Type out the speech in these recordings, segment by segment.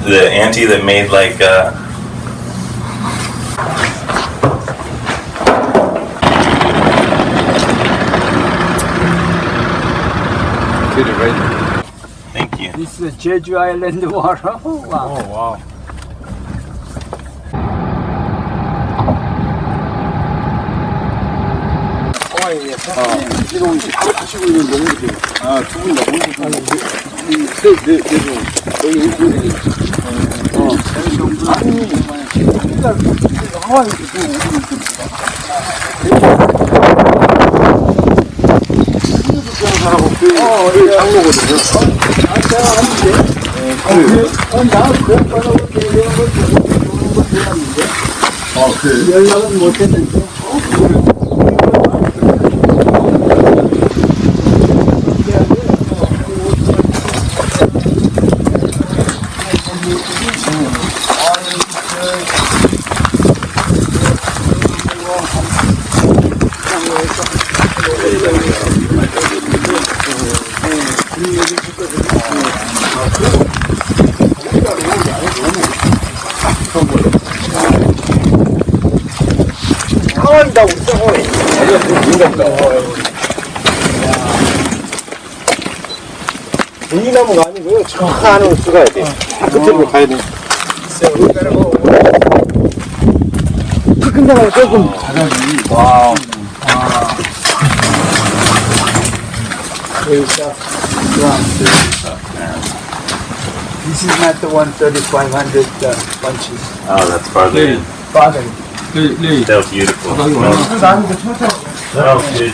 the auntie that made like Get it right. thank you. This is Jeju Island water. Oh, wow. Oh wow. 지금 하시고 있는 농구들. 두 분 다 농구. 여기 하와이 장로거든요. 제가 왔는데. 연락은 못했는데. 하와이다 우리 하와이. 분리나무가 아니고요. 저 안으로 들어가야 돼. 끝으로 가야 돼. 큰 데가 조금 바닥이. 와우. This is not the 1,500 bunches. Oh, that's farther in. Father. That was beautiful. Smells good.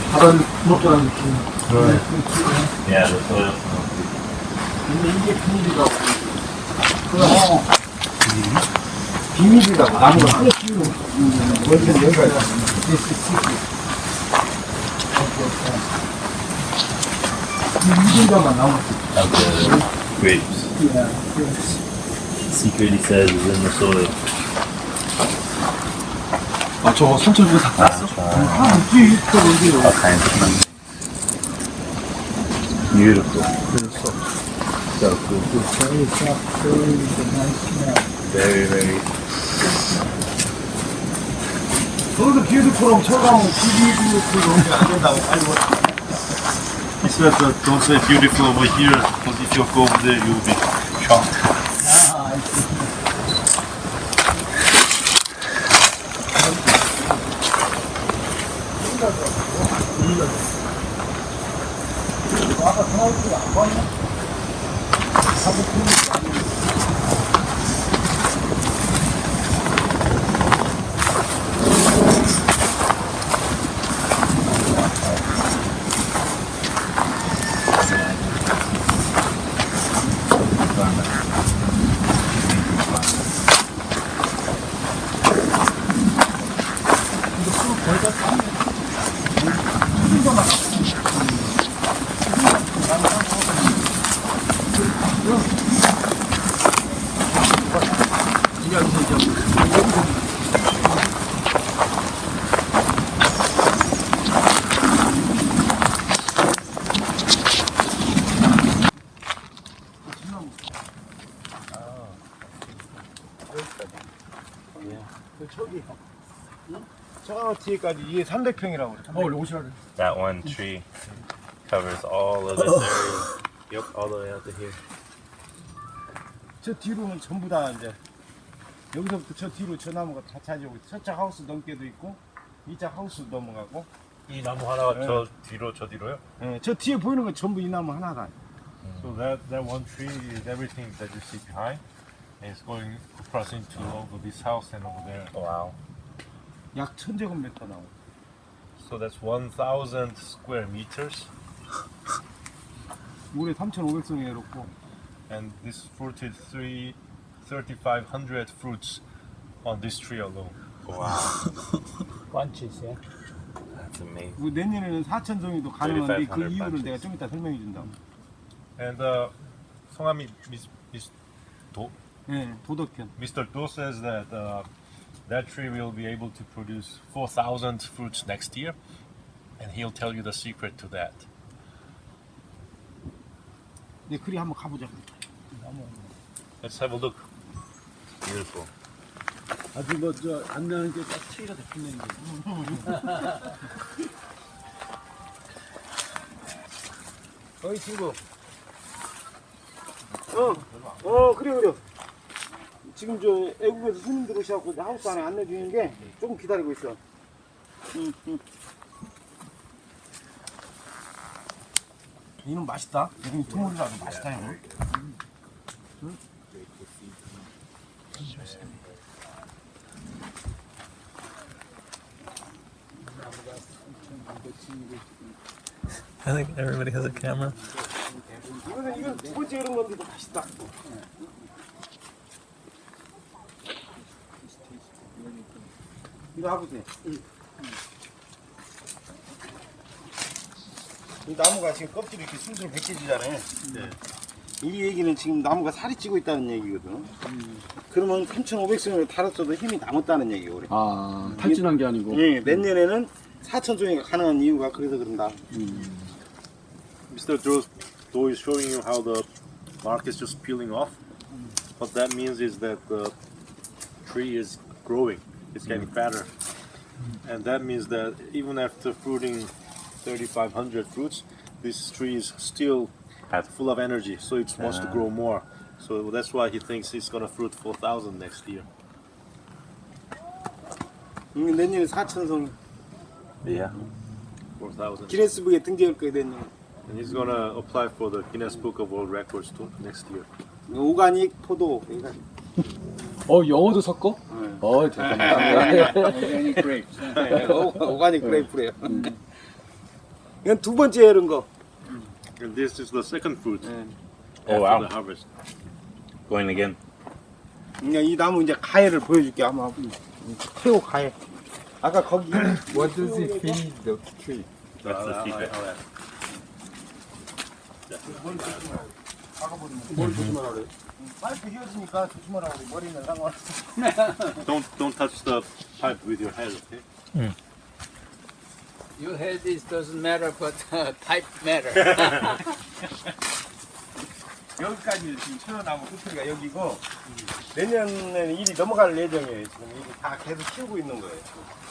Yeah, the soil smells good. 이게 비밀이라고. 비밀이라고. 나무가 하나 키우는 원래 내가 이분자만 나오고. Of the grapes. Yeah. Secret, he says, is in the soil. 아 저거 삼촌 이거 다 땄어? 뒤에 있거든요. All kinds of things. Beautiful. So cool. Very soft, very nice smell. Very, very. 저도 beautiful하고 저거하고 비비비비비비 안 된다고 알고. He said that don't say beautiful over here, because if you go over there, you'll be shocked. 아, 아까 전화했지 안 봤냐? 저기 저 뒤에까지 이게 300평이라고 그래. 원래 오시라 그래. That one tree covers all of this area. Yep, all the way out to here. 저 뒤로는 전부 다 이제 여기서부터 저 뒤로 저 나무가 다 차지하고 저쪽 하우스 넘게도 있고 이쪽 하우스 넘어가고 이 나무 하나가 네. 저 뒤로요? 예, 저 뒤에 보이는 건 전부 이 나무 하나다. So that one tree is everything that you see behind. And it's going across into over this house and over there. Wow. 약 1000제곱미터 나오고. So that's 1,000 square meters. 올해 3,500송이 내렸고 And this fruited 3,500 fruits on this tree alone. Wow. bunches, yeah. That's amazing. 내년에는 4,000송이도 가능한데 그 3,500 이유를 bunches. 내가 좀 이따 설명해 준다. And 성함이 예, 도덕현. Mr. Do says that that tree will be able to produce 4,000 fruits next year, and he'll tell you the secret to that. 네, 그리 한번 가보자. Let's have a look. Beautiful. 아주 뭐저 안 나는 게 딱 트리가 잡히는 게. 어이 친구. 그래. 지금 저 애국에서 손님들 오셔갖고 하우스 안에 안내 주는 게 조금 기다리고 있어. 이놈 맛있다. 이놈 투물이라도 맛있다 이거. I think everybody has a camera. 이건 두 번째 이런 건데도 맛있다. 이거 아버지. 이 나무가 지금 껍질이 이렇게 술술 벗겨지잖아요. 네. 이 얘기는 지금 나무가 살이 찌고 있다는 얘기거든. 그러면 3,500송을 달았어도 힘이 남았다는 얘기고 그래. 아, 탈진한 게 아니고. 예, 내년에는 4,000송이가 가능한 이유가 그래서 그런다. Mr. Do is showing you how the bark is just peeling off. What that means is that the tree is growing, it's getting fatter. And that means that even after fruiting 3,500 fruits, this tree is still full of energy, so it wants to grow more. So that's why he thinks it's gonna fruit 4,000 next year. 내년에 4,000송 Yeah. 4,000. 기네스북에 등재할 거예요, 내년에. And he's gonna apply for the Guinness Book of World Records too next year. 오가닉 포도. 영어도 섞어? 대단하다. 오가닉 그레이프. 오가닉 그레이프래요. 이건 두 번째 이런 거. And this is the second fruit Oh, after wow. the harvest. Going again. 그러니까 이 나무 이제 가해를 보여줄게. 아마 최고 가해. 아까 거기 What does it feed the tree? That's the secret. 뭘 조심하라 그래? 파이프 휘어지니까 조심하라고 그래. 머리는 상관. Don't touch the pipe with your head, okay? Your head is doesn't matter, but type matter. 여기까지 지금 천연나무 끝이가 여기고 내년에는 일이 넘어갈 예정이에요. 지금 이게 다 계속 키우고 있는 거예요.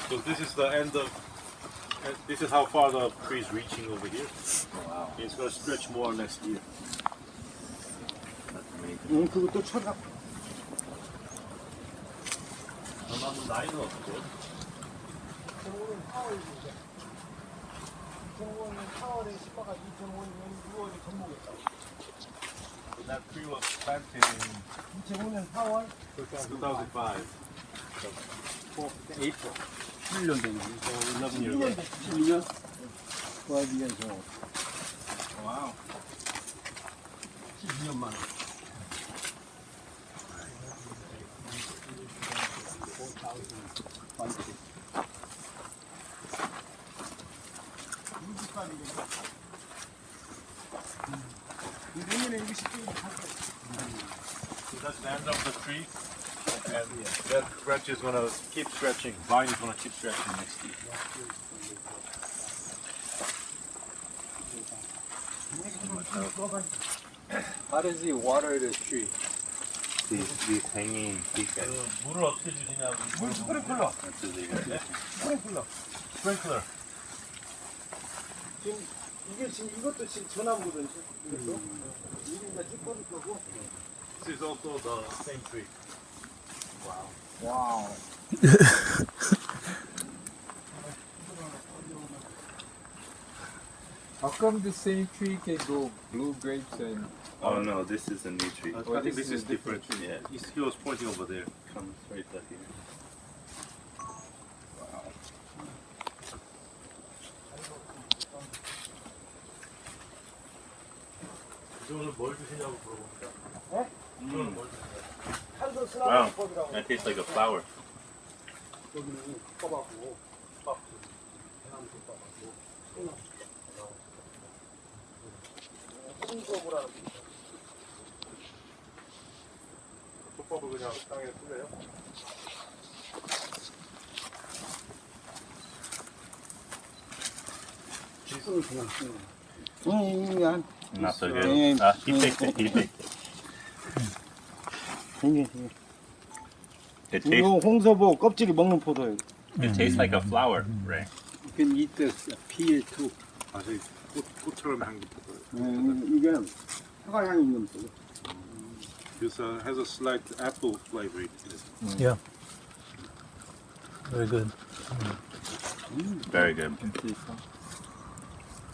So this is the end of. This is how far the tree is reaching over here. Wow. It's gonna stretch more next year. 그것도 쳐가. 나무 나이는 어떻게? 정원은 4월이죠. 정원은 4월에 시바가 2005년 6월에 접목했다. That tree was planted in 2005년 4월 2005. April. 11년 되네. So 11 years ago. 12년? 12년 전. 와우. 12년 만에. 내년에 이것이 So that's the end of the tree. And that branch is gonna keep stretching. Vine is gonna keep stretching next year. How does he water the tree? These hanging pieces. 물을 어떻게 주시냐고. 물 스프링클러. That's the big- 스프링클러. Sprinkler. 지금 이게 지금 이것도 지금 전화무거든. 이것도. 이게 이제 쭉 뻗을 거고. This is also the same tree. 와우. How come the same tree can grow blue grapes and Oh no, this is a new tree. I think this is different. Yeah, He was pointing over there. comes right up here. 이거는 뭘 주시냐고 물어보니까. 네? 이거는 뭘 주시냐고. 한도 Wow, 스나법이라고. that tastes like a flower. 여기는 꿔갖고. 대나무 꿔갖고. 손수업을 톱밥을 그냥 땅에 뿌려요? 손을 그냥 쓰는 한 Not so Yeah. good. He picked it. He picked it. 이게 It tastes 이거 홍서보 껍질이 먹는 포도예요. it tastes like a flower, right? You can eat the peel too. 아, 저기 꽃처럼 향기 포도. 이게 사과향이 있는 포도. This has a slight apple flavor in it. Yeah. Very good. Very good.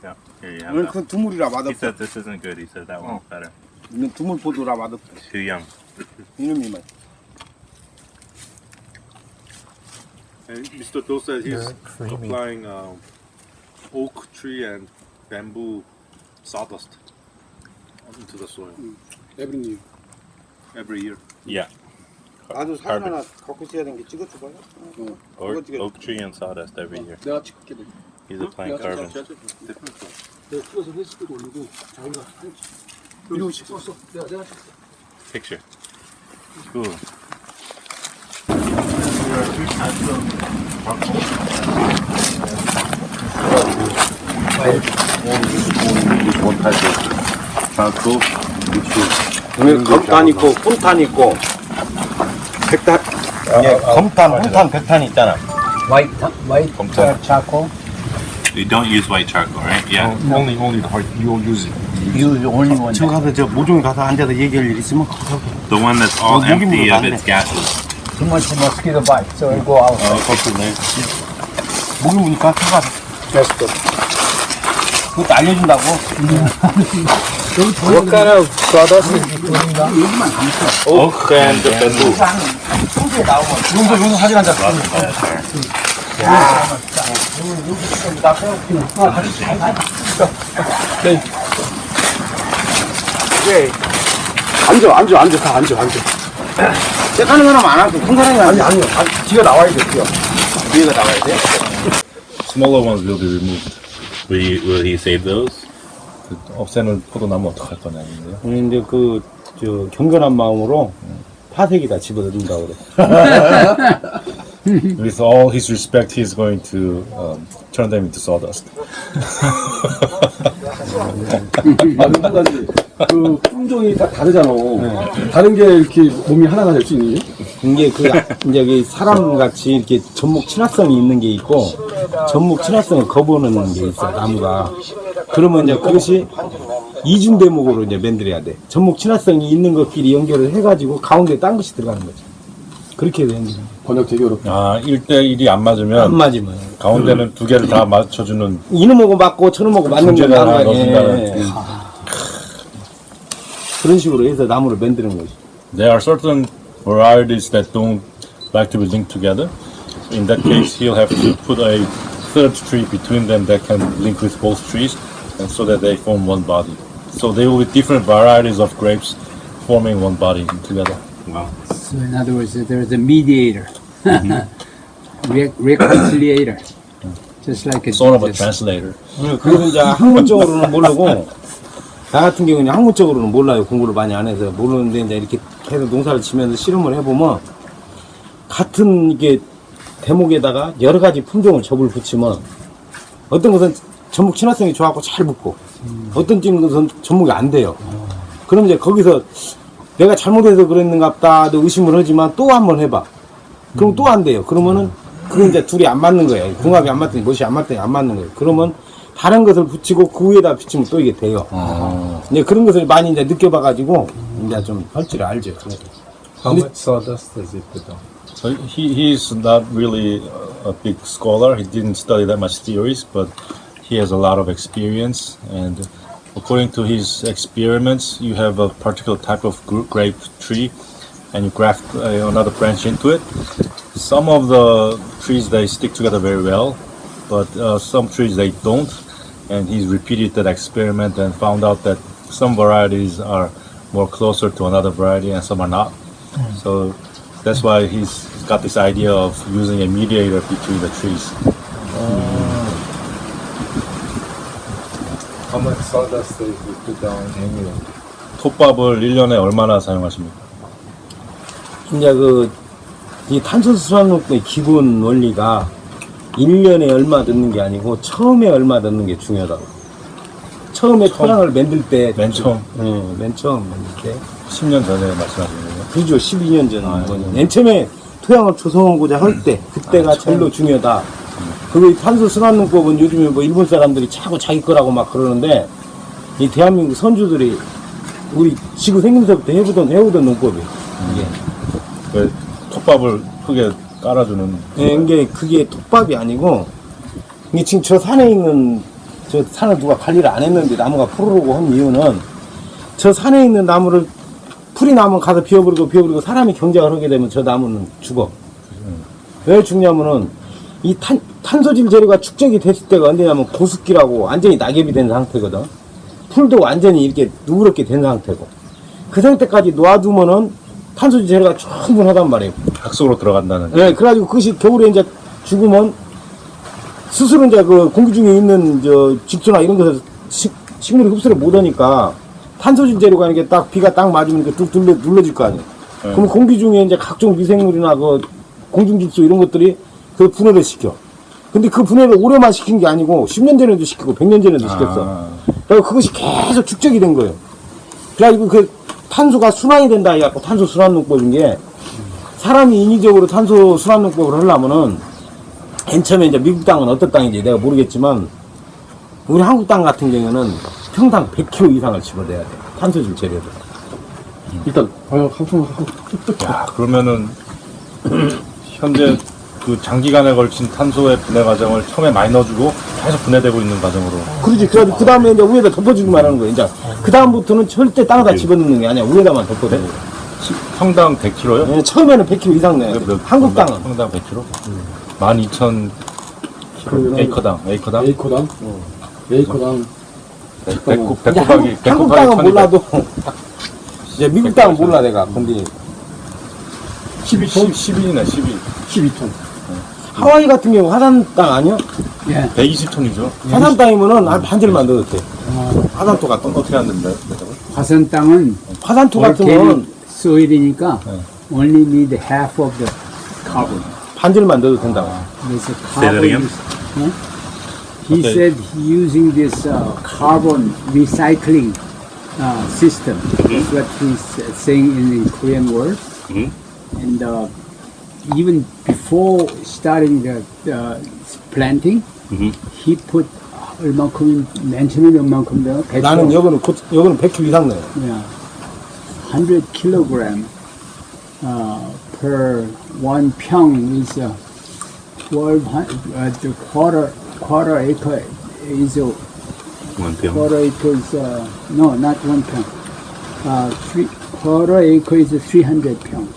Yeah, here you have 오늘 that. 그 두물이라 He 맛없어. said this isn't good. He said that one's better. 이건 두물 포도라 맛없어. Too young. 이놈이 맛. And Mr. Do said he's Very creamy. applying oak tree and bamboo sawdust into the soil Every every year. Yeah. 나도 사진 하나 갖고 있어야 되는 게 찍어줘봐요. Oak tree and sawdust every year. 내가 찍게 돼. He's applying carbon. 내가 찍어서 페이스북 올리고 자기가 이러고 찍었어. 내가 찍었어. Picture. Cool. 여기 검탄 있고 훈탄 있고 백탄. 예, 검탄, 훈탄, 백탄 있잖아. White charcoal. You don't use white charcoal, right? Yeah. Only the white. You use it. You only one. 저 가서 저 모종에 가서 앉아서 얘기할 일 있으면 The one that's all Oh, you give me empty of one. its gases. Too much mosquito bite, so I go out. 목이 무니까 가서 Just good. 그것도 알려준다고. What kind of sawdust is you putting down? Oak and the bamboo. 여기서 사진 한 장. 앉아, 다 앉아. 째가는 사람 안 하고 큰 사람이 아니요. 뒤가 나와야 돼, 뒤가 나와야 돼. Smaller ones will be removed. Will he save those? 없애는 포도나무 어떡할 거냐는데요. 근데 저 경건한 마음으로 파색이다 집어넣는다고 그래. With all his respect, he's going to turn them into sawdust. 그 품종이 다 다르잖아. 다른 게 이렇게 몸이 하나가 될 수 있는 게? 이게 이제 그 사람 같이 이렇게 전목 친화성이 있는 게 있고 전목 친화성을 거부하는 게 있어 나무가. 그러면 이제 그것이 이중 대목으로 이제 만들어야 돼. 전목 친화성이 있는 것끼리 연결을 해가지고 가운데 딴 것이 들어가는 거지. 그렇게 되는 거야. 번역 되게 어렵다. 아, 1대1이 안 맞으면 안 맞으면 가운데는 두 개를 다 맞춰주는 이놈하고 맞고 저놈하고 맞는 건 중재자가 다른 거 넣어준다는. 아니야. 그런 식으로 해서 나무를 만드는 거지. There are certain varieties that don't like to be linked together. In that case, he'll have to put a third tree between them that can link with both trees, and so that they form one body. So there will be different varieties of grapes forming one body together. Wow. So in other words, there's a mediator, reconciliator, just like a Sort of a Jesus. translator. 그래서 이제 학문적으로는 모르고 나 같은 경우는 학문적으로는 몰라요. 공부를 많이 안 해서 모르는데 이제 이렇게 계속 농사를 지면서 실험을 해보면 같은 이게 대목에다가 여러 가지 품종을 접을 붙이면 어떤 것은 전목 친화성이 좋아갖고 잘 붙고 어떤 것은 접목이 안 돼요. 그럼 이제 거기서 내가 잘못해서 그랬는갑다 의심을 하지만 또 한 번 해봐. 그럼 또 안 돼요. 그러면은 그건 이제 둘이 안 맞는 거예요. 궁합이 안 맞더니 멋이 안 맞더니 안 맞는 거예요. 그러면 다른 것을 붙이고 그 위에다 붙이면 또 이게 돼요. 이제 그런 것을 많이 이제 느껴봐가지고 이제 좀 할 줄 알죠. How much sawdust does it put on? So he's not really a big scholar. He didn't study that much theories, but he has a lot of experience. And according to his experiments, you have a particular type of grape tree, and you graft another branch into it. Some of the trees they stick together very well, but some trees they don't. And he's repeated that experiment and found out that some varieties are more closer to another variety and some are not. So that's why he's got this idea of using a mediator between the trees. How much sawdust does it put down annually? 톱밥을 1년에 얼마나 사용하십니까? 이제 이 탄소수 수확록의 기본 원리가 1년에 얼마 넣는 게 아니고 처음에 얼마 넣는 게 중요하다고. 처음에 토양을 만들 때 맨 처음 맨 처음 만들 때 10년 전에 말씀하시는 거예요? 그죠 12년 전 맨 처음에 토양을 조성하고자 할 때, 그때가 제일로 중요하다. 그 탄소 순환농법은 요즘에 뭐 일본 사람들이 차고 자기 거라고 막 그러는데, 이 대한민국 선주들이 우리 지구 생김새부터 해오던 농법이에요. 이게. 그 톱밥을 크게 깔아주는. 예, 이게 그게 톱밥이 아니고, 이게 지금 저 산에 있는, 저 산을 누가 관리를 안 했는데 나무가 푸르르고 한 이유는, 저 산에 있는 나무를 풀이 나면 가서 비워버리고 사람이 경작을 하게 되면 저 나무는 죽어. 왜 죽냐면은 이 탄소질 재료가 축적이 됐을 때가 언제냐면 고습기라고 완전히 낙엽이 된 상태거든. 풀도 완전히 이렇게 누렇게 된 상태고. 그 상태까지 놔두면은 탄소질 재료가 충분하단 말이에요. 약 속으로 들어간다는. 네, 그래가지고 그것이 겨울에 이제 죽으면 스스로 이제 그 공기 중에 있는 저 직수나 이런 것을 식물이 흡수를 못하니까 탄소질 재료가 이렇게 딱 비가 딱 맞으면 이렇게 뚝 눌러질 거 아니에요. 그럼 공기 중에 이제 각종 미생물이나 그 공중직수 이런 것들이 그 분해를 시켜. 근데 그 분해를 오래만 시킨 게 아니고 10년 전에도 시키고 100년 전에도 시켰어. 그래서 그것이 계속 축적이 된 거예요. 그래가지고 그 탄소가 순환이 된다 해갖고 탄소 순환농법인 게 사람이 인위적으로 탄소 순환농법을 하려면은 맨 처음에 이제 미국 땅은 어떤 땅인지 내가 모르겠지만 우리 한국 땅 같은 경우는 평당 100kg 이상을 집어내야 돼. 탄소질 재료를. 일단 야, 그러면은 현재 그 장기간에 걸친 탄소의 분해 과정을 처음에 많이 넣어주고 계속 분해되고 있는 과정으로. 그러지. 그래가지고 그 다음에 이제 위에다 덮어주기만 하는 거야. 이제 그 다음부터는 절대 땅에다 집어넣는 게 아니야. 위에다만 덮어주는 거야. 평당 100kg요? 네, 처음에는 100kg 이상 내야 돼. 한국 땅은. 평당 100kg? 12,000 에이커당. 에이커당 이제 한국 땅은 몰라도 이제 미국 땅은 몰라 내가. 근데 12이네, 12. 12톤. 하와이 같은 경우 화산 땅 아니야? 120톤이죠. 화산 땅이면은 한 반절만 넣어도 돼. 화산토 같은 거. 어떻게 하는데? 화산 땅은 화산토 같은 거는 organic soil이니까 only need half of the carbon. 반절만 넣어도 된다고. There's a Say that again? He Okay. said using this carbon recycling system. That's what he's saying in the Korean word. And even before starting the planting, he put 얼만큼 맨 처음에 얼만큼 넣어? 나는 여기는 100kg 이상 넣어요. Yeah, 100 kilogram per 1 평 is 1200. The quarter acre is 1 평. quarter acre is no, not 1 평. Quarter acre is 300 평.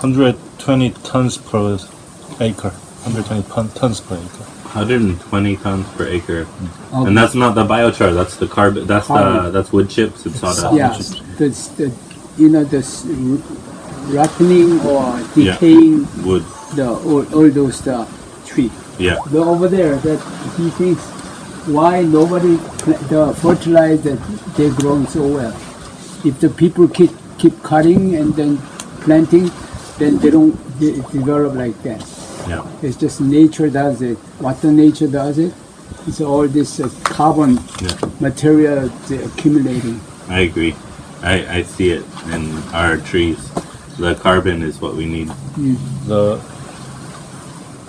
120 tons per acre. 120 tons per acre. 120 tons per acre, Okay. and that's not the biochar. That's the carbon. That's wood chips and sawdust. Yeah, the this ripening or decaying Wood. all those tree. Yeah. But over there, that he thinks why nobody fertilize that they're growing so well. If the people keep cutting and then planting, then they don't develop like that. Yeah. It's just nature does it. What the nature does it, it's all this carbon material accumulating. I agree. I see it in our trees. The carbon is what we need. The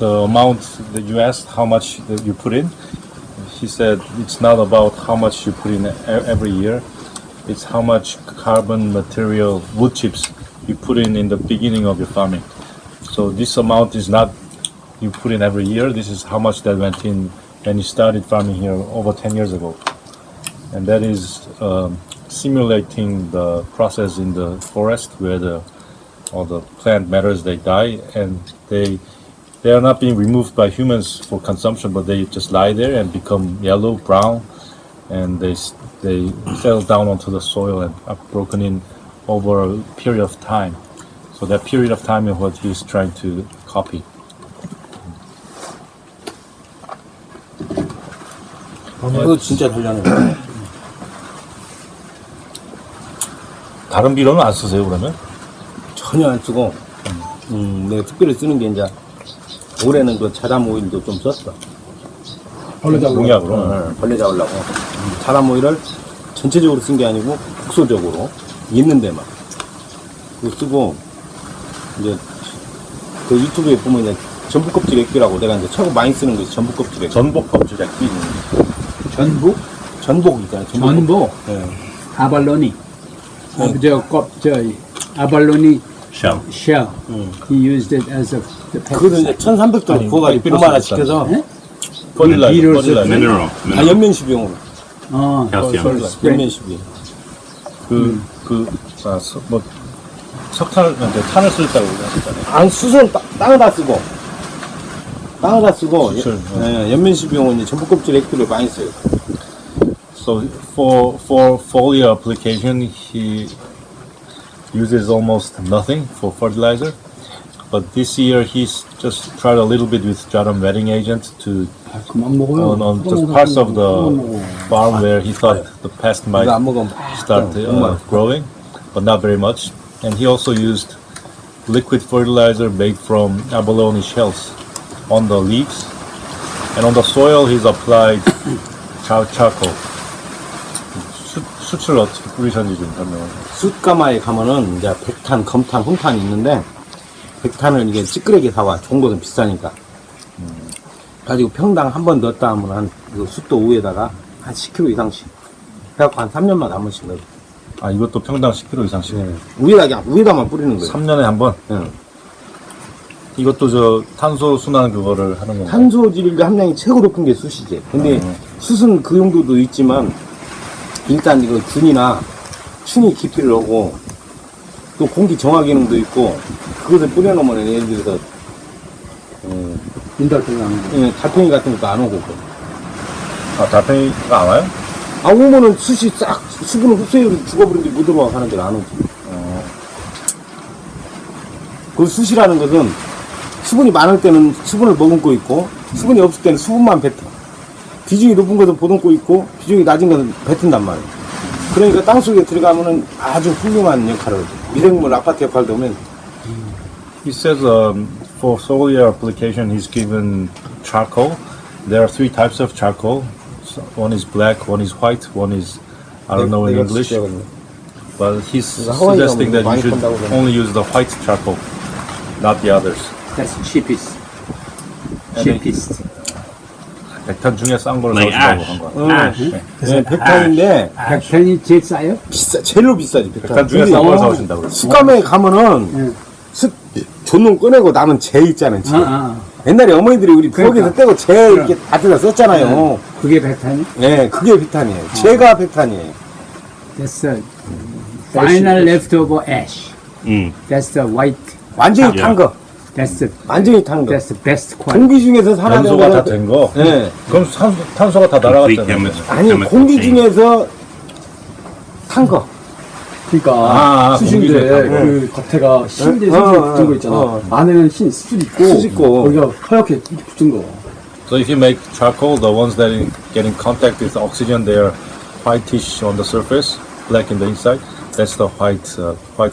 amount that you asked, how much that you put in, he said it's not about how much you put in every year. It's how much carbon material, wood chips, you put in the beginning of your farming. So this amount is not you put in every year. This is how much that went in when you started farming here over 10 years ago. And that is simulating the process in the forest where all the plant matters, they die, and they are not being removed by humans for consumption, but they just lie there and become yellow, brown, and they settle down onto the soil and are broken in over a period of time. So that period of time is what he's trying to copy. 그거 진짜 되려는 거야. 다른 비료는 안 쓰세요, 그러면? 전혀 안 쓰고, 내가 특별히 쓰는 게 이제 올해는 그 자담 오일도 좀 썼어. 벌레 잡으러. 농약으로. 벌레 잡으려고. 자담 오일을 전체적으로 쓴 게 아니고 국소적으로 있는 데만 그거 쓰고 이제 그 유튜브에 보면 이제 전복 껍질 액기라고 내가 이제 최고 많이 쓰는 게 전복 껍질 액기. 전복 껍질 액기. 전복? 전복 있잖아요. 전복? 예. 아발로니. 아발로니 Shell. shell. He used it as a 그거를 이제 1,300도 구워가지고 도마나 시켜서 퍼딜라이저. Mineral. 다 연면식용으로. 어, Calcium. 연면식이. 뭐 석탄을 탄을 쓸 때라고 그러잖아요. 안 수선 땅에다 쓰고 수술, 연면식용은 이제 전복 껍질 액기를 많이 써요. So for foliar application, he uses almost nothing for fertilizer. But this year he's just tried a little bit with Jaram wetting agent to 그만 먹어요. on just parts of the farm where he thought the pest might 이거 안 먹으면 start growing, but not very much. And he also used liquid fertilizer made from abalone shells on the leaves, and on the soil he's applied charcoal. 수치를 어떻게 뿌리셨는지 좀 설명해. 숯가마에 가면은 이제 백탄, 검탄, 홍탄이 있는데 백탄을 이게 찌끄레기 사와. 좋은 것은 비싸니까. 가지고 평당 한 번 넣었다 하면 그 숯도 위에다가 한 10kg 이상씩. 그래갖고 한 3년마다 한 번씩 넣어. 아, 이것도 평당 10kg 이상씩. 위에다만 뿌리는 거예요. 3년에 한 번. 예. 이것도 저 탄소 순환 그거를 하는 건가요? 탄소질 함량이 최고 높은 게 숯이지. 근데 숯은 그 용도도 있지만 일단 이거 균이나 춘이 깊이를 오고 또 공기 정화 기능도 있고 그것을 뿌려놓으면 예를 들어서 인달팽이 나는 거. 달팽이 같은 것도 안 오고 아, 달팽이가 안 와요? 안 오면은 숯이 싹 수분을 흡수해서 죽어버리는데 못 들어와 하는 데는 안 오지. 그 숯이라는 것은 수분이 많을 때는 수분을 머금고 있고 수분이 없을 때는 수분만 뱉어. 비중이 높은 것은 보듬고 있고 비중이 낮은 것은 뱉은단 말이에요. 그러니까 땅속에 들어가면은 아주 훌륭한 역할을 해요. 미생물 아파트 역할도 하면 He says for foliar application he's given charcoal. There are 3 types of charcoal. So one is black, one is white, one is I don't know in English. But he's suggesting that you should only use the white charcoal, not the others. That's cheapest. And then- cheapest. 백탄 중에 싼 거를 Like 넣으시라고 한 ash. 거야. 네, 백탄인데 백탄이 제일 싸요? 제일로 비싸지 백탄 중에 싼 걸 사오신다고 그랬어. 숯감에 가면은 존농 꺼내고 남은 재 있잖아요. 재. 옛날에 어머니들이 우리 부엌에서 떼고 재 이렇게 다들다 썼잖아요. 그게 백탄이? 네, 그게 백탄이에요. 재가 백탄이에요. That's the final leftover ash. That's the white. 완전히 탄 거. That's the 완전히 탄 거. that's the best quality. 공기 중에서 산화된 연소가 다 거는 된 거? 네. 그럼 탄소가 다 Complete 날아갔잖아요. 아니 chemical 공기 change. 중에서 탄 거. 그러니까 숯인데 공기를 그 겉에가 흰데 숯이 붙은 거 있잖아. 안에는 흰 숯 있고, 숯 있고. 거기가 하얗게 이렇게 붙은 거. So if you make charcoal, the ones that get in contact with oxygen, they are whitish on the surface, black in the inside. That's the white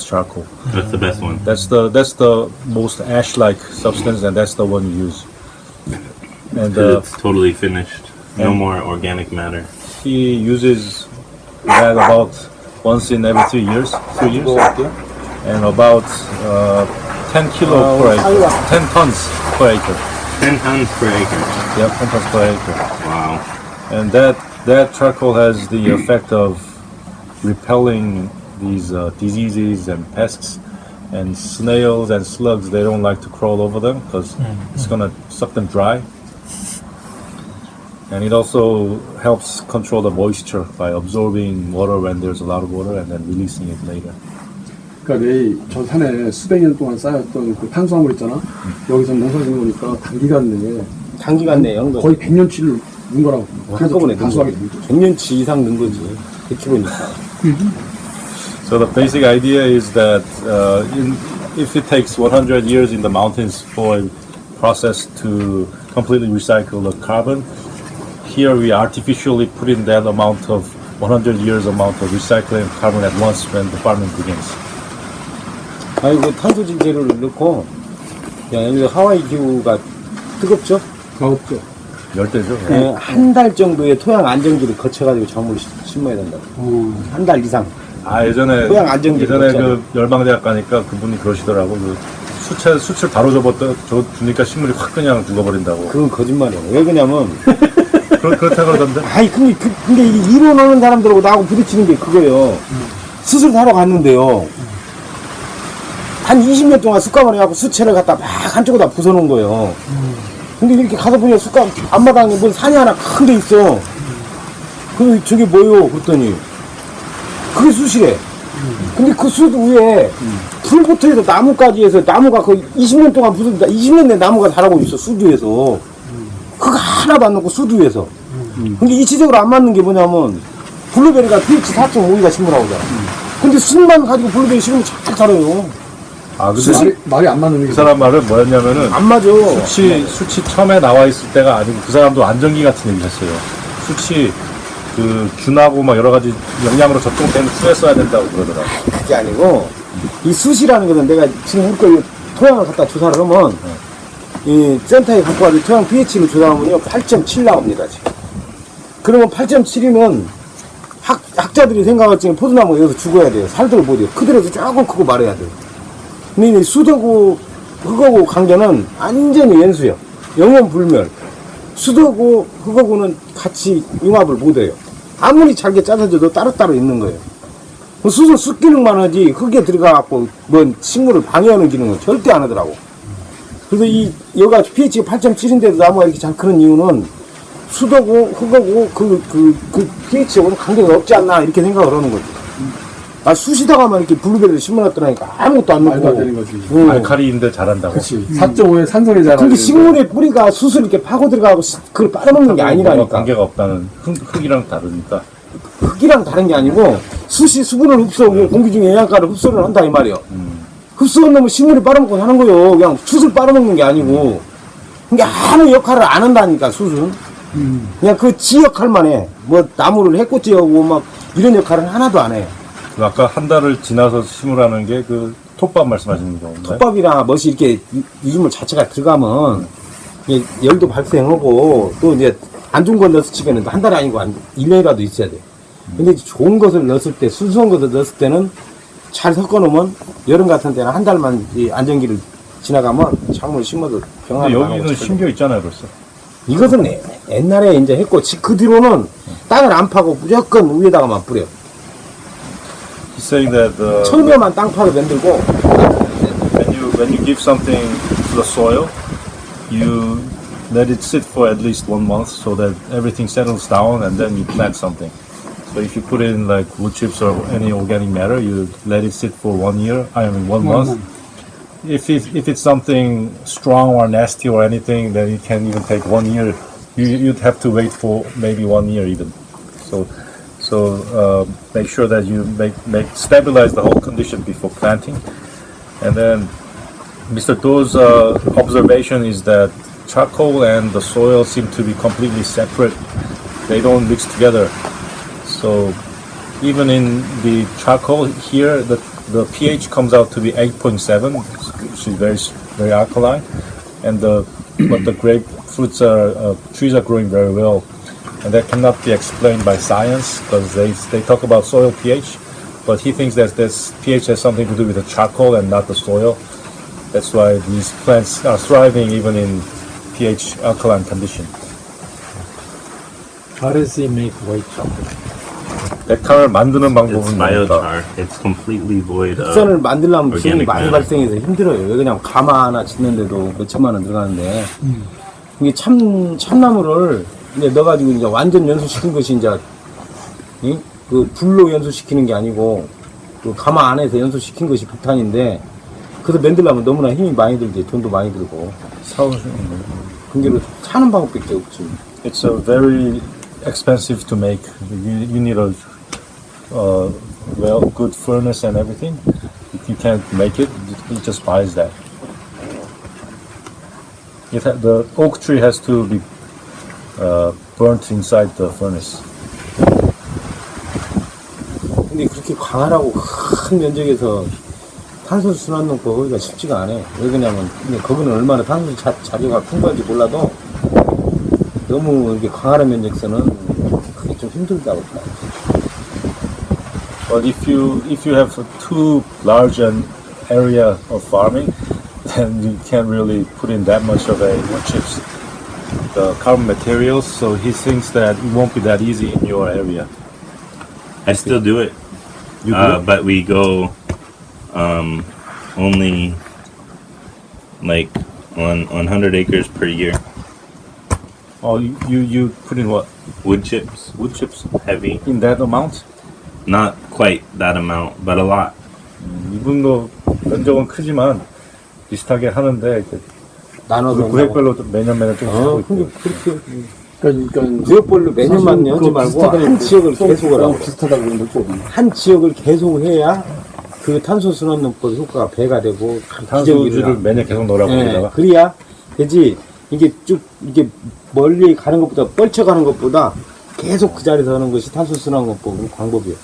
charcoal. That's the best one. That's the most ash-like substance, and that's the one you use. And 'Cause it's totally finished. No more organic matter. he uses that about once in every 3 years, and about 10 kilo per acre, 10 tons per acre. 10 tons per acre. Yeah, 10 tons per acre. Wow. And that charcoal has the effect of repelling these diseases and pests, and snails and slugs. They don't like to crawl over them because it's gonna suck them dry. And it also helps control the moisture by absorbing water when there's a lot of water and then releasing it later. 그러니까 저 산에 수백 년 동안 쌓였던 그 탄수화물 있잖아. 여기서 농사짓는 거니까 단기간 내에 연 거. 거의 100년치를 넣은 거라고. 한꺼번에 넣은 단수하게 거. 된 거죠. 100년치 이상 넣은 거지. 100kg니까. So the basic idea is that if it takes 100 years in the mountains for a process to completely recycle the carbon, here we artificially put in that amount of 100 years amount of recycling carbon at once when the farming begins. 아이고 탄소질 재료를 넣고 야, 여기 하와이 기후가 뜨겁죠? 가없죠. 열대죠. 네, 한 달 정도의 토양 안정기를 거쳐가지고 작물을 심어야 된다고. 한 달 이상. 아 예전에 토양 안정기를 예전에 거쳐야 그 열방대학 가니까 그분이 그러시더라고. 그 숯을 바로 주니까 식물이 확 그냥 죽어버린다고. 그건 거짓말이에요. 왜 그러냐면 그렇다 그러던데. 아이 근데 이 이론하는 사람들하고 나하고 부딪히는 게 그거예요. 숯을 사러 갔는데요. 한 20년 동안 숯가마를 해갖고 수채를 갖다 막 한쪽에다 부숴놓은 거예요. 근데 이렇게 가서 보니까 숯가 앞마당에 무슨 산이 하나 큰 게 있어. 그 저게 뭐요? 그랬더니 그게 숯이래. 근데 그 숯 위에 풀부터 해서 나무까지 해서 나무가 거의 20년 동안 부숴다 20년 내 나무가 자라고 있어. 숯 위에서. 그거 하나도 안 넣고 숯 위에서. 근데 이치적으로 안 맞는 게 뭐냐면 블루베리가 pH 4.5가 심으라고 하잖아. 근데 숯만 가지고 블루베리 심으면 착착 자라요. 아, 근데 말이 안 맞는 게 그 사람 말은 뭐였냐면은 안 맞아. 숯이 처음에 나와 있을 때가 아니고 그 사람도 안정기 같은 얘기를 했어요. 숯이 그 균하고 막 여러 가지 영양으로 접종되는 숯에 써야 된다고 그러더라고. 그게 아니고 이 숯이라는 것은 내가 지금 우리 거 토양을 갖다 조사를 하면 이 센터에 갖고 와서 토양 pH를 조사하면요 8.7 나옵니다 지금. 그러면 8.7이면 학자들이 생각할 적에 포도나무가 여기서 죽어야 돼요. 살들 못 해요. 그대로도 조금 크고 말아야 돼요. 근데 이 숯하고 흙하고 관계는 완전히 왼수요. 영원불멸. 숯하고 흙하고는 같이 융합을 못해요. 아무리 잘게 짜서줘도 따로따로 있는 거예요. 숯은 숯 기능만 하지 흙에 들어가갖고 뭔 식물을 방해하는 기능은 절대 안 하더라고. 그래서 여기가 pH가 8.7인데도 나무가 이렇게 잘 크는 이유는 숯하고 흙하고 그 pH하고는 관계가 없지 않나 이렇게 생각을 하는 거지. 아, 숯이다가만 이렇게 블루베리를 심어놨더라니까 아무것도 안 말도 안 넣고. 되는 거지. 알칼리인데 잘한다고. 그렇지. 4.5에 산성이 자라. 근데 식물의 뿌리가 숯을 이렇게 파고 들어가고 그걸 빨아먹는 게 아니라니까. 관계가 없다는 흙이랑 다르니까. 흙이랑 다른 게 아니고 숯이 수분을 흡수하고 공기 중에 영양가를 흡수를 한다 이 말이에요. 흡수한 놈은 식물이 빨아먹고 사는 거예요. 그냥 숯을 빨아먹는 게 아니고. 그게 아무 역할을 안 한다니까 숯은. 그냥 그 지 역할만 해. 뭐 나무를 해꽃지하고 막 이런 역할은 하나도 안 해. 아까 한 달을 지나서 심으라는 게 그 톱밥 말씀하시는 건가요? 톱밥이나 멋이 이렇게 유기물 자체가 들어가면 이게 열도 발생하고 또 이제 안 좋은 거 넣었을 적에는 한 달이 아니고 1년이라도 있어야 돼. 근데 좋은 것을 넣었을 때, 순수한 것을 넣었을 때는 잘 섞어 놓으면 여름 같은 때는 한 달만 이 안정기를 지나가면 작물 심어도 병 근데 하나 안 하고 여기는 잘 심겨 있잖아요, 벌써. 이것은 옛날에 이제 했고 그 뒤로는 땅을 안 파고 무조건 위에다가만 뿌려. He's saying that 처음에만 땅 파로 만들고 when you give something to the soil, you let it sit for at least 1 month so that everything settles down and then you plant something. So if you put in like wood chips or any organic matter, you let it sit for 1 year, 1 month. If it's something strong or nasty or anything, then it can even take 1 year. You'd have to wait for maybe 1 year even. So make sure that you stabilize the whole condition before planting. And then Mr. Do's observation is that charcoal and the soil seem to be completely separate. They don't mix together. So even in the charcoal here, the pH comes out to be 8.7, which is very alkaline, and but the grapefruits trees are growing very well, and that cannot be explained by science because they talk about soil pH, but he thinks that this pH has something to do with the charcoal and not the soil. That's why these plants are thriving even in pH alkaline condition. How does he make white chocolate? 백탕을 만드는 It's 방법은 뭐다? biochar. It's completely void 흑선을 of. 만들려면 비용이 organic 많이 matter. 발생해서 힘들어요. 왜 그냥 가마 하나 짓는데도 몇 천만 원 들어가는데 이게 참나무를 이제 넣어가지고 이제 완전 연소시킨 것이 이제 그 불로 연소시키는 게 아니고 그 가마 안에서 연소시킨 것이 부탄인데 그래서 만들려면 너무나 힘이 많이 들지 돈도 많이 들고 그게로 사는 방법밖에 없지. It's a very expensive to make. You need a good furnace and everything. If you can't make it, it just buys that. The oak tree has to be burnt inside the furnace. 근데 그렇게 광활하고 큰 면적에서 탄소 순환 넣고 거기가 쉽지가 않아요. 왜 그러냐면 거기는 얼마나 탄소 자료가 풍부한지 몰라도 너무 이렇게 광활한 면적에서는 그게 좀 힘들다고 봐요. But if you have too large an area of farming, then you can't really put in that much of a wood chips, the carbon materials. So he thinks that it won't be that easy in your area. I still do it. You do it? But we go only like on 100 acres per year. Oh, you put in what? Wood chips, Wood chips heavy. in that amount? Not quite that amount, but a lot. 이분도 면적은 크지만 비슷하게 하는데 이렇게 나눠서 구획별로 매년 조금씩 하고 있고. 그렇게 그러니까 구역별로 매년만 하지 말고 한 지역을 계속을 하고 비슷하다고 그러는데 또 한 지역을 계속 해야 그 탄소 순환능법 효과가 배가 되고 탄소주를 매년 계속 넣으라고 거기다가. 그래야 되지. 이게 쭉 이게 멀리 가는 것보다 뻘쳐가는 것보다 계속 그 자리에서 하는 것이 탄소 순환능법 방법이에요.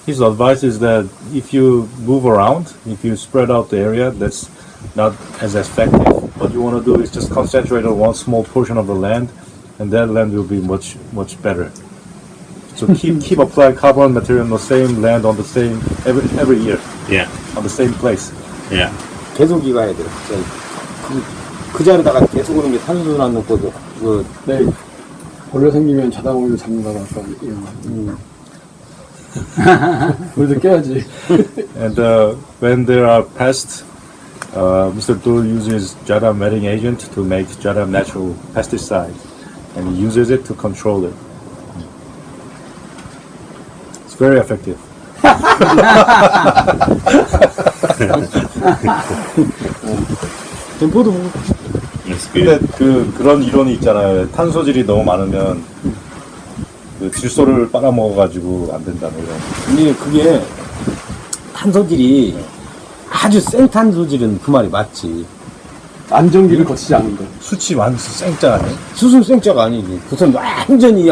His advice is that if you move around, if you spread out the area, that's not as effective. What you want to do is just concentrate on one small portion of the land, and that land will be much better. So keep applying carbon material on the same land on the same every year Yeah, on the same place. yeah. 계속 가야 돼요. 그 자리에다가 계속 오는 게 탄소 순환능법이고 네, 벌레 생기면 자당오일을 잡는다고 아까 이런 우리도 깨야지. And when there are pests, Mr. Dul uses Jadam wetting agent to make Jadam natural pesticide, and he uses it to control it. It's very effective. 덴포도 It's 근데 good. 그런 이론이 있잖아요. 탄소질이 너무 많으면 그 질소를 빨아먹어가지고 안 된다 뭐 이런. 근데 그게 탄소질이 아주 센 탄소질은 그 말이 맞지. 안정기를 거치지 않는다. 수치 완수 생짜 아니에요? 수순 생자가 아니지. 그것은 완전히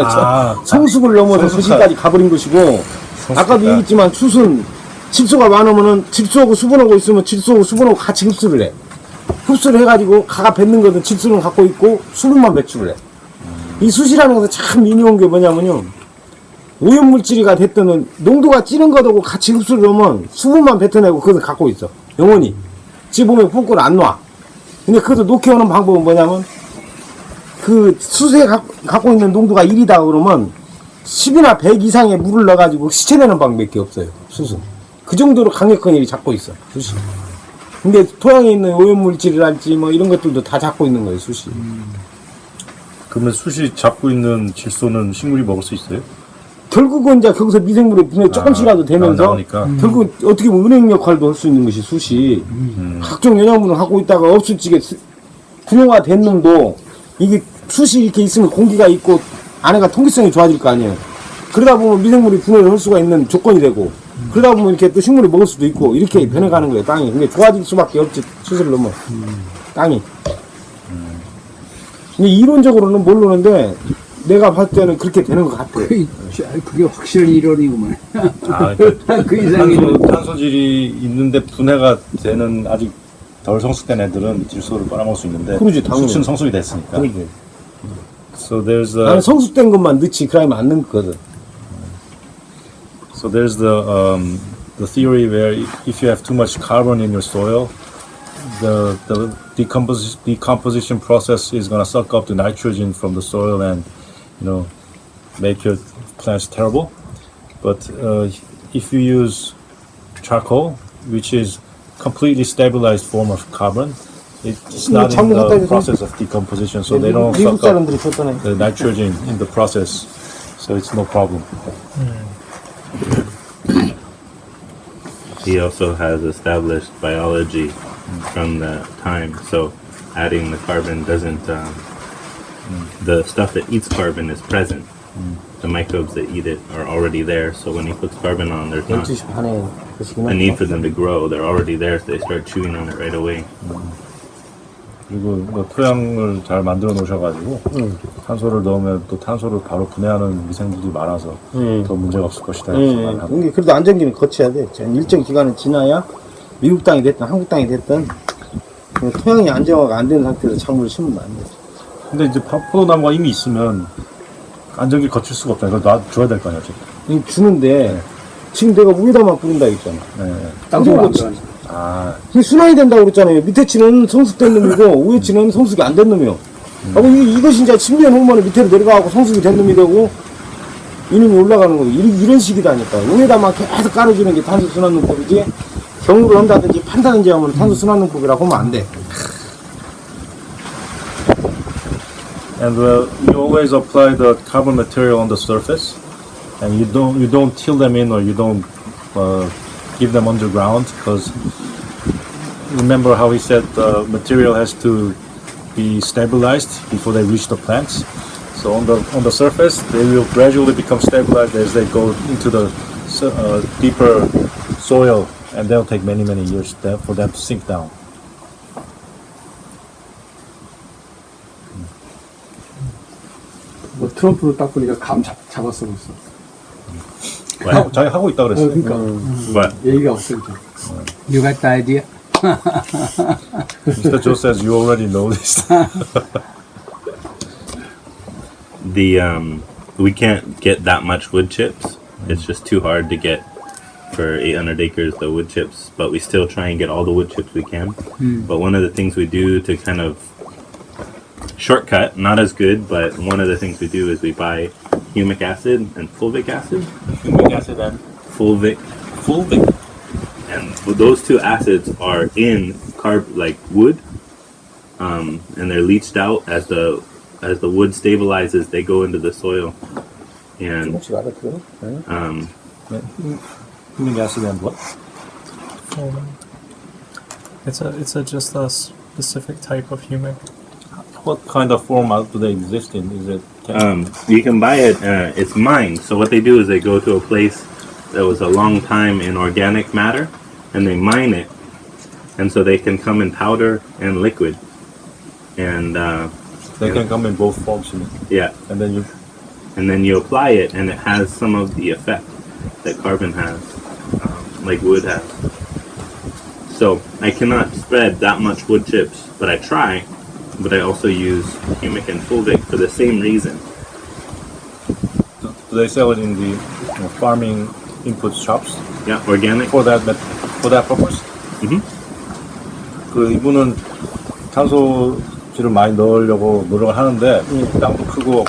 성숙을 넘어서 성숙한. 수시까지 가버린 것이고 아까도 얘기했지만 수순 질소가 많으면은 질소하고 수분하고 있으면 질소하고 수분하고 같이 흡수를 해. 흡수를 해가지고 가가 뱉는 것은 질소는 갖고 있고 수분만 배출을 해. 이 수시라는 것은 참 미묘한 게 뭐냐면요. 오염물질이가 됐든 농도가 찌른 것하고 같이 흡수를 하면 수분만 뱉어내고 그것을 갖고 있어. 영원히. 지금 보면 뽕꾸를 안 놔. 근데 그것을 녹여 오는 방법은 뭐냐면 그 수세에 갖고 있는 농도가 1이다 그러면 10이나 100 이상의 물을 넣어가지고 시체내는 방법밖에 없어요. 수순. 그 정도로 강력한 일이 잡고 있어. 수시. 근데 토양에 있는 오염물질이랄지 뭐 이런 것들도 다 잡고 있는 거예요. 수시. 그러면 숯이 잡고 있는 질소는 식물이 먹을 수 있어요? 결국은 이제 거기서 미생물의 분해 조금씩이라도 되면서 나오니까. 결국 어떻게 보면 은행 역할도 할 수 있는 것이 숯이 각종 영양분을 갖고 있다가 없을지게 분해가 된 놈도 이게 숯이 이렇게 있으면 공기가 있고 안에가 통기성이 좋아질 거 아니에요. 그러다 보면 미생물이 분해를 할 수가 있는 조건이 되고 그러다 보면 이렇게 또 식물이 먹을 수도 있고 이렇게 변해가는 거예요. 땅이. 근데 좋아질 수밖에 없지 숯을 넣으면 땅이. 근데 이론적으로는 모르는데 내가 봤을 때는 그렇게 되는 것 같아. 그게 확실한 이론이구만. 아, 그 이상이 탄소질이 있는데 분해가 되는 아직 덜 성숙된 애들은 질소를 빨아먹을 수 있는데 그러지, 당연히. 수치는 성숙이 됐으니까. 그러지. So there's 나는 성숙된 것만 넣지 그러면 안 넣거든. So there's the theory where if you have too much carbon in your soil, the decomposition process is gonna suck up the nitrogen from the soil and make your plants terrible. But if you use charcoal, which is completely stabilized form of carbon, it's not in the process of decomposition, so they don't 미국 suck up 사람들이 줬잖아요. the nitrogen in the process, so it's no problem. He also has established biology from that time, so adding the carbon doesn't. The stuff that eats carbon is present. The microbes that eat it are already there, so when he puts carbon on, there's not 12시 반에 a need for them to grow. They're already there, so they start chewing on it right away. 그리고 뭐 토양을 잘 만들어 놓으셔가지고 탄소를 넣으면 또 탄소를 바로 분해하는 미생물들이 많아서 더 문제가 없을 것이다. 근데 그래도 안정기는 거쳐야 돼. 일정 기간을 지나야 미국 땅이 됐든 한국 땅이 됐든 토양이 안정화가 안 된 상태에서 작물을 심으면 안 돼. 근데 이제 포도나무가 이미 있으면 안정기 거칠 수가 없잖아. 이거 놔줘야 될 거 아니야, 지금. 주는데 지금 내가 위에다만 뿌린다 했잖아. 네. 땅속으로 안 뿌리고 들어가지. 이게 순환이 된다고 그랬잖아요. 밑에 치는 성숙된 놈이고 위에 치는 성숙이 안 된 놈이요. 하고 이것이 이제 10년 후면 밑으로 내려가고 성숙이 된 놈이 되고 이놈이 올라가는 거예요. 이런 식이다니까. 위에다만 계속 깔아주는 게 탄소 순환 농법이지. 경우를 한다든지 판다든지 하면 탄소 순환 농법이라고 하면 안 돼. And you always apply the carbon material on the surface, and you don't till them in, or you don't give them underground, because remember how he said the material has to be stabilized before they reach the plants. So on the surface, they will gradually become stabilized as they go into the deeper soil, and they'll take many years for them to sink down. 뭐 트럼프를 딱 보니까 감 잡았어 벌써. 자기 하고 있다 그랬어요. 그러니까 But 얘기가 없어 이제. You got the idea? Mr. Joe says you already know this. we can't get that much wood chips. It's just too hard to get for 800 acres the wood chips, but we still try and get all the wood chips we can. But one of the things we do to kind of shortcut, not as good, but one of the things we do is we buy humic acid and fulvic acid. Humic acid and Fulvic. And those two acids are in like wood, and they're leached out as the wood stabilizes. They go into the soil, and humic acid and what? It's just a specific type of humic. What kind of format do they exist in? Is it you can buy it. It's mined. So what they do is they go to a place that was a long time in organic matter, and they mine it, and so they can come in powder and liquid, and they can come in both forms? yeah, And then you and then you apply it, and it has some of the effect that carbon has, like wood has. So I cannot spread that much wood chips, but I try. But I also use humic and fulvic for the same reason. do they sell it in the farming input shops Yeah, organic. for that purpose? Mhm. 그 이분은 탄소질을 많이 넣으려고 노력을 하는데 땅도 크고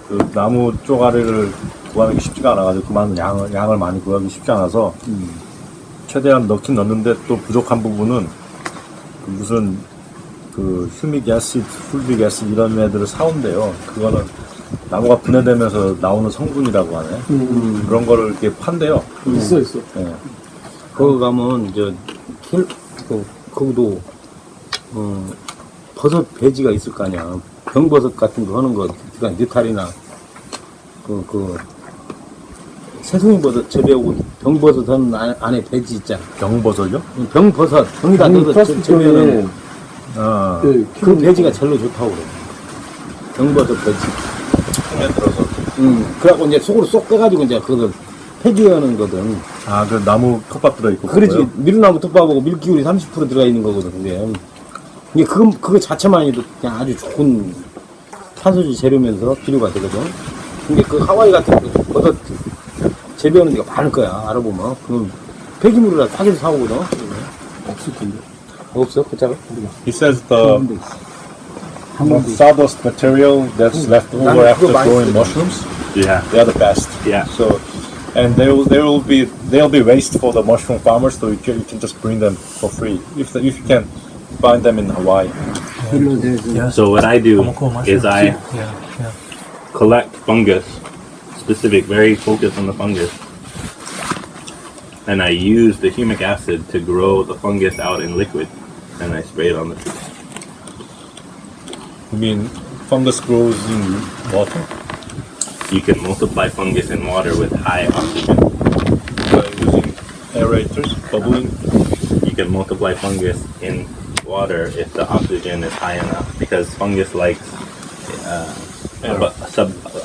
그 나무 쪼가리를 구하기 쉽지가 않아가지고 그만 양을 많이 구하기 쉽지 않아서 최대한 넣긴 넣는데 또 부족한 부분은 그 무슨 그 휴믹 애시드, 풀빅 애시드 이런 애들을 사온대요. 그거는 나무가 분해되면서 나오는 성분이라고 하네. 그런 거를 이렇게 판대요. 있어. 예. 거기 가면 거기도 버섯 배지가 있을 거 아니야. 병버섯 같은 거 하는 거, 그러니까 느타리나 그 새송이 버섯 재배하고 병버섯 하는 안에 배지 있잖아. 병버섯이요? 병버섯 병에다 넣어서 재배하는 그 배지가 제일로 좋다고 그래. 병버섯 배지. 처음에 들어서. 그래갖고 이제 속으로 쏙 빼가지고 이제 그걸 폐기하는 거든. 아, 그 나무 텃밭 들어있고. 그렇지. 밀나무 톱밥하고 밀기율이 30% 들어가 있는 거거든, 그게. 이게 그거 자체만 해도 그냥 아주 좋은 탄소질 재료면서 비료가 되거든. 근데 그 하와이 같은 그 버섯 재배하는 데가 많을 거야, 알아보면. 그럼 폐기물이라 사기도 사오거든. 없을 텐데. 없어? 그 차가? He says the sawdust material that's left over after growing mushrooms, Yeah. they are the best. Yeah. So, and they'll be waste for the mushroom farmers, so you can just bring them for free if you can find them in Hawaii. So what I do is I Yeah. collect fungus, specific, very focused on the fungus, and I use the humic acid to grow the fungus out in liquid, and I spray it on the trees. You mean fungus grows in water? You can multiply fungus in water with high oxygen. Using aerators, bubbling. You can multiply fungus in water if the oxygen is high enough, because fungus likes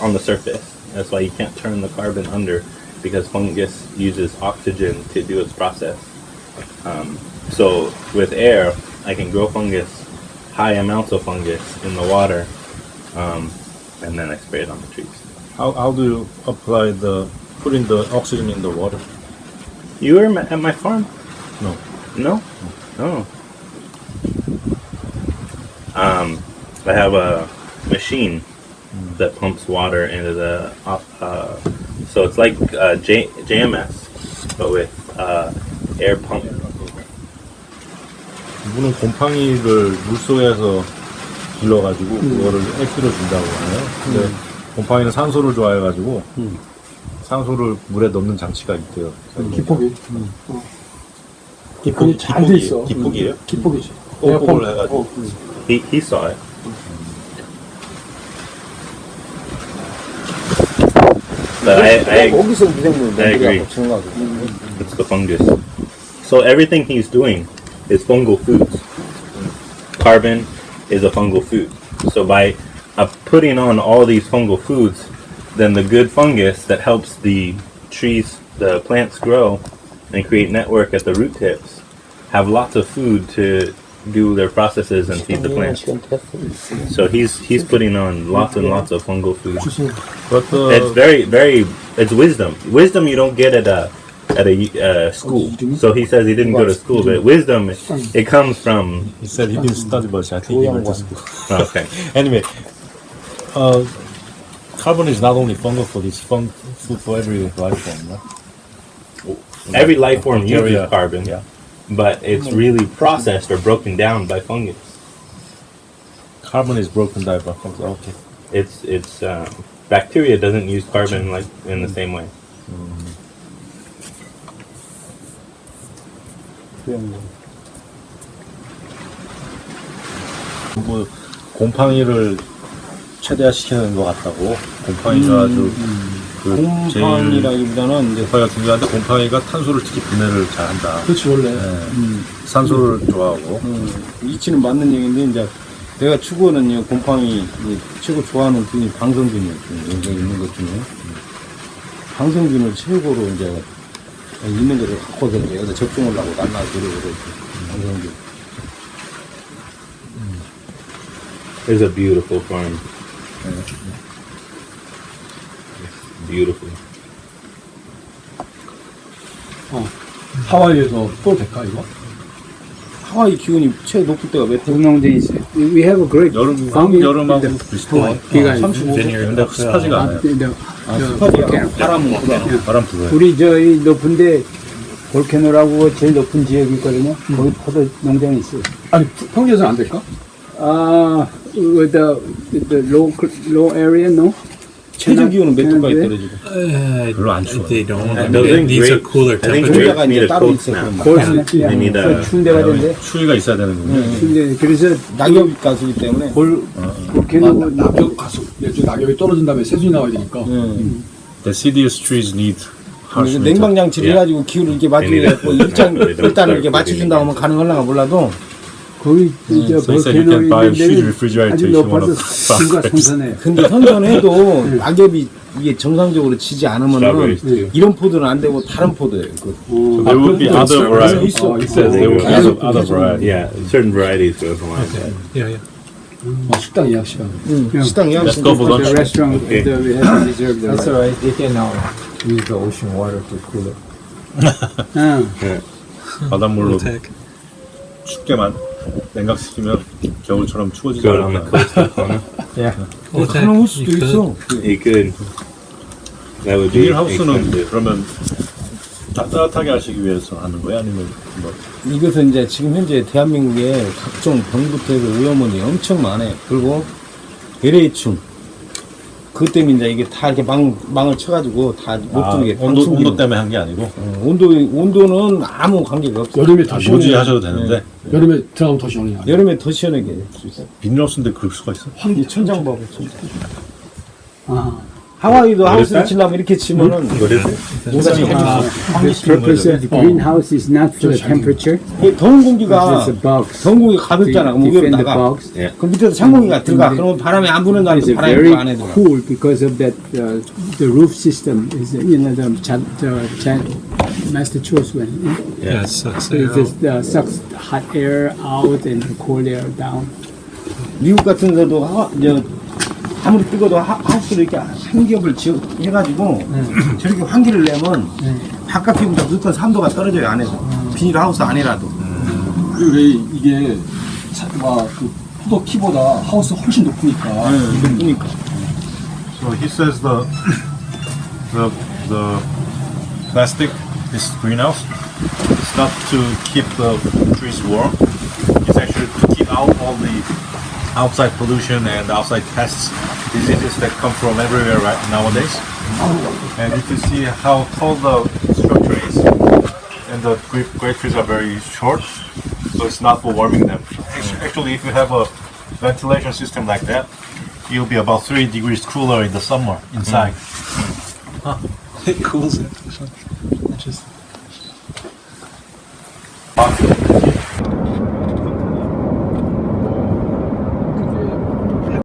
on the surface. That's why you can't turn the carbon under, because fungus uses oxygen to do its process. So with air, I can grow fungus, high amounts of fungus in the water, and then I spray it on the trees. How do you apply putting the oxygen in the water? You were at my farm? No. No. No. I have a machine that pumps water into the so it's like JMS but with air pump. 이분은 곰팡이를 물속에서 길러가지고 그거를 액기로 준다고 하네요. 근데 곰팡이는 산소를 좋아해가지고 산소를 물에 넣는 장치가 있대요. 기폭이. 기폭이 잘 돼 있어. 기폭이에요? 기폭이지. 뽀뽀를 해가지고. He saw it. But I 거기서 미생물 I agree. 붙이는 거 It's the fungus. So everything he's doing is fungal foods. Carbon is a fungal food. So by putting on all these fungal foods, then the good fungus that helps the trees, the plants grow and create network at the root tips have lots of food to do their processes and feed the plants. So he's putting on lots and lots of fungal food. But It's very it's wisdom. Wisdom you don't get at a school. So he says he didn't go to school, but wisdom it comes from. he said he didn't study much. I think he went to school. Okay. Anyway, carbon is not only fungal food; it's food for every life form. Right? Every life form Bacteria, uses carbon, yeah. but it's really processed or broken down by fungus. Carbon is broken down by fungus. Okay. It's bacteria doesn't use carbon like in the same way. 뭐 곰팡이를 최대화시키는 것 같다고. 곰팡이가 아주 그 제일 곰팡이라기보다는 이제 곰팡이가 중요한데 곰팡이가 탄소를 특히 분해를 잘한다. 그렇지 원래. 산소를 좋아하고. 이치는 맞는 얘기인데 이제 내가 추구하는 곰팡이 최고 좋아하는 균이 방성균이었거든요. 여기 있는 것 중에 방성균을 최고로 이제 있는 거를 갖고서 이제 여기다 접종을 하고 날라 노력을 했죠. 방성균. It's a beautiful farm. Beautiful. 하와이에서 또 될까 이거? 하와이 기온이 최 높을 때가 몇 도? long days. We have a great farming 여름하고 in the 비슷해. 비가 35도. 근데 습하지가 않아요. 습하지가 바람은 불어. 바람 불어요. 우리 저희 높은데 볼케노라고 제일 높은 지역이 있거든요. 거기 포도 농장이 있어요. 아니 평지에서는 안 될까? The low area, no? 최저 기온은 몇 도까지 떨어지고? 별로 안 추워. They don't. Those It needs a great- cooler I think temperature. 공자가 grapes need 이제 a 따로 cold 있어요. snap. They need a- 추운 데가 된대. 추위가 있어야 되는군요. 추운데 그래서 낙엽 가수기 때문에 볼케노 낙엽 가수. 낙엽이 떨어진 다음에 새순이 나와야 되니까. The deciduous trees need harsh winter. 냉방 장치를 해가지고 기후를 이렇게 맞추고 일단을 이렇게 맞춰준다고 하면 가능할랑가 몰라도 거기 저 So he said you can buy a huge refrigerator 아주 if you want 높아서 to 순간 buy 선선해. 근데 선선해도 낙엽이 이게 정상적으로 지지 않으면은 Strawberries too. 이런 포도는 안 되고 다른 포도예요. So there will be other varieties. 있어. He says there will be other varieties. Yeah, certain varieties go from like that. Yeah, yeah. 식당 예약 시간. 식당 예약 Let's go for lunch. The restaurant, we have to reserve the That's alright. They can use the ocean water to cool it. 바닷물로 Take. 춥게만 냉각시키면 겨울처럼 추워지지 Go on the 않아요. coast of Kona. We'll take. 가능할 수도 You could. 있어. You could. That would be 비닐하우스는 expensive. 그러면 따뜻하게 하시기 위해서 하는 거예요? 아니면 뭐 이것은 이제 지금 현재 대한민국에 각종 병부터 해서 오염원이 엄청 많아요. 그리고 LA충. 그것 때문에 이제 이게 다 이렇게 망을 쳐가지고 다 못 주는 게 온도 때문에 한 게 아니고 온도는 아무 관계가 없어. 여름에 더 시원해. 모지하셔도 되는데 여름에 들어가면 더 시원해. 여름에 더 시원하게 할 수 있어. 비닐하우스인데 그럴 수가 있어? 이 천장법을 하와이도 하우스를 치려면 이렇게 치면은 What is it? 뭔가 좀 The purpose of the greenhouse is not for the temperature. 더운 공기가 It's the bugs. 더운 공기가 가볍잖아. 그럼 Defend the 위에다가 bugs. 그 밑에서 찬공기가 들어가. 그러면 바람이 안 부는 날도 It's 바람이 very 안 해 들어. cool because of that. The roof system is, the Master Cho's one. Yeah, it sucks. So it just sucks hot air out and cold air down. 미국 같은 데도 이제 아무리 뜨거도 하우스를 이렇게 한 겹을 해가지고 저렇게 환기를 내면 바깥 기온보다 무조건 3도가 떨어져요 안에서 비닐 하우스 안이라도 그리고 왜 이게 막그 포도 키보다 하우스 훨씬 높으니까. 그러니까. So he says the plastic is greenhouse. It's not to keep the trees warm. It's actually to keep out all the outside pollution and outside pests, diseases that come from everywhere right nowadays. And if you see how tall the structure is, and the grape trees are very short, so it's not for warming them. Actually, if you have a ventilation system like that, you'll be about 3 degrees cooler in the summer inside. It cools it. Interesting.